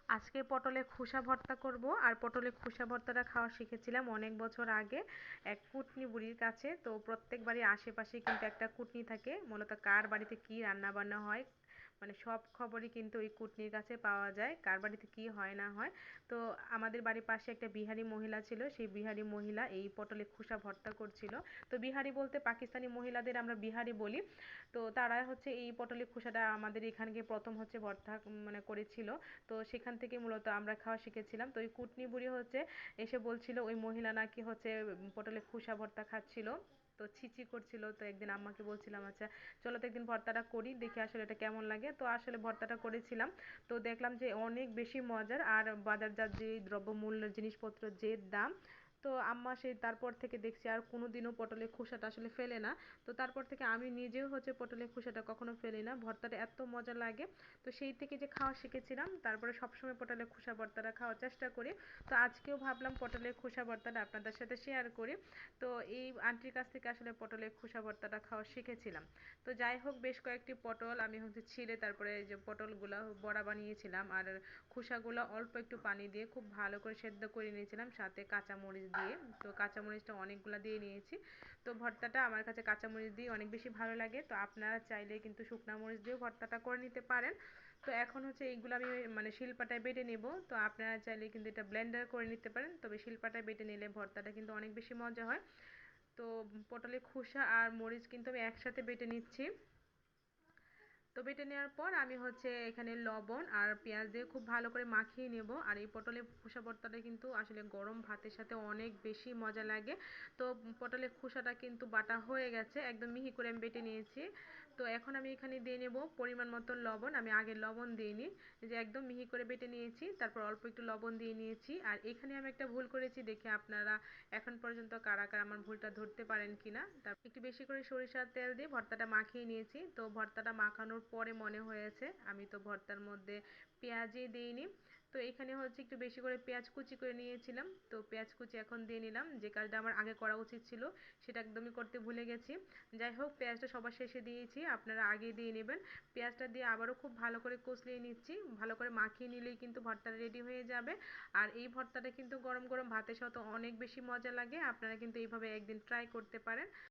আজকে পটলের খোসা ভর্তা করব। আর পটলের খোসা ভর্তাটা খাওয়া শিখেছিলাম অনেক বছর আগে এক কুটনি বুড়ির কাছে। তো প্রত্যেকবারই আশেপাশে কিন্তু একটা কুটনি থাকে, মূলত কার বাড়িতে কি রান্না বান্না হয় মানে সব খবরই কিন্তু ওই কুটনির কাছে পাওয়া যায়, কার বাড়িতে কি হয় না হয়। তো আমাদের বাড়ির পাশে একটা বিহারি মহিলা ছিল, সেই বিহারি মহিলা এই পটলের খোসা ভর্তা করছিল। তো বিহারি বলতে পাকিস্তানি মহিলাদের আমরা বিহারি বলি। তো তারা হচ্ছে এই পটলের খোসাটা আমাদের এখানকে প্রথম হচ্ছে ভর্তা মানে করেছিল। তো সেখান থেকে মূলত আমরা খাওয়া শিখেছিলাম। তো ওই কুটনি বুড়ি হচ্ছে এসে বলছিল ওই মহিলা নাকি হচ্ছে পটলের খোসা ভর্তা খাচ্ছিল, তো ছিছি করছিল। তো একদিন আম্মাকে বলছিলাম আচ্ছা চলো তো একদিন ভর্তাটা করি, দেখি আসলে এটা কেমন লাগে। তো আসলে ভর্তাটা করেছিলাম, তো দেখলাম যে অনেক বেশি মজার। আর বাজারজাত যে দ্রব্যমূল্যের জিনিসপত্র যে দাম, তো আম্মা সেই তারপর থেকে দেখছি আর কোনোদিনও পটলের খোসাটা আসলে ফেলে না। তো তারপর থেকে আমি নিজেও হচ্ছে পটলের খোসাটা কখনো ফেলি না, ভর্তাটা এত মজা লাগে। তো সেই থেকে যে খাওয়া শিখেছিলাম, তারপরে সবসময় পটলের খোসা ভর্তাটা খাওয়ার চেষ্টা করি। তো আজকেও ভাবলাম পটলের খোসা ভর্তাটা আপনাদের সাথে শেয়ার করি। তো এই আন্টির কাছ থেকে আসলে পটলের খোসা ভর্তাটা খাওয়া শিখেছিলাম। তো যাই হোক, বেশ কয়েকটি পটল আমি হচ্ছে ছিলে তারপরে এই যে পটলগুলো বড়া বানিয়েছিলাম। আর খোসাগুলো অল্প একটু পানি দিয়ে খুব ভালো করে সেদ্ধ করে নিয়েছিলাম, সাথে কাঁচামরিচ দিয়ে। তো কাঁচামরিচটা অনেকগুলো দিয়ে নিয়েছি। তো ভর্তাটা আমার কাছে কাঁচামরিচ দিয়ে অনেক বেশি ভালো লাগে। তো আপনারা চাইলে কিন্তু শুকনা মরিচ দিয়েও ভর্তাটা করে নিতে পারেন। তো এখন হচ্ছে এইগুলো আমি মানে শিলপাটায় বেটে নেব। তো আপনারা চাইলে কিন্তু এটা ব্লেন্ডার করে নিতে পারেন, তবে শিলপাটায় বেটে নিলে ভর্তাটা কিন্তু অনেক বেশি মজা হয়। তো পটলের খোসা আর মরিচ কিন্তু আমি একসাথে বেটে নিচ্ছি। তো বেটে নেওয়ার পর আমি হচ্ছে এখানে লবণ আর পেঁয়াজ দিয়ে খুব ভালো করে মাখিয়ে নেব। আর এই পটলের খোসা ভর্তাটা কিন্তু আসলে গরম ভাতের সাথে অনেক বেশি মজা লাগে। তো পটলের খোসাটা কিন্তু বাটা হয়ে গেছে, একদম মিহি করে আমি বেটে নিয়েছি। তো এখন আমি এখানে দিয়ে নেব পরিমাণ মতো লবণ, আমি আগে লবণ দিইনি, যে একদম মিহি করে বেটে নিয়েছি, তারপর অল্প একটু লবণ দিয়ে নিয়েছি। আর এখানে আমি একটা ভুল করেছি, দেখি আপনারা এখন পর্যন্ত কারা কারা আমার ভুলটা ধরতে পারেন কিনা। তারপর একটু বেশি করে সরিষার তেল দিয়ে ভর্তাটা মাখিয়ে নিয়েছি। তো ভর্তাটা মাখানোর পরে মনে হয়েছে আমি তো ভর্তার মধ্যে পেঁয়াজই দিইনি। তো এখানে হচ্ছে একটু বেশি করে পেঁয়াজ কুচি করে নিয়েছিলাম, তো পেঁয়াজ কুচি এখন দিয়ে নিলাম। যে কাজটা আমার আগে করা উচিত ছিল সেটা একদমই করতে ভুলে গেছি। যাই হোক, পেঁয়াজটা সবার শেষে দিয়েছি, আপনারা আগে দিয়ে নেবেন। পেঁয়াজটা দিয়ে আবারও খুব ভালো করে কষলিয়ে নিচ্ছি, ভালো করে মাখিয়ে নিলেই কিন্তু ভর্তাটা রেডি হয়ে যাবে। আর এই ভর্তাটা কিন্তু গরম গরম ভাতের সাথে অনেক বেশি মজা লাগে, আপনারা কিন্তু এইভাবে একদিন ট্রাই করতে পারেন।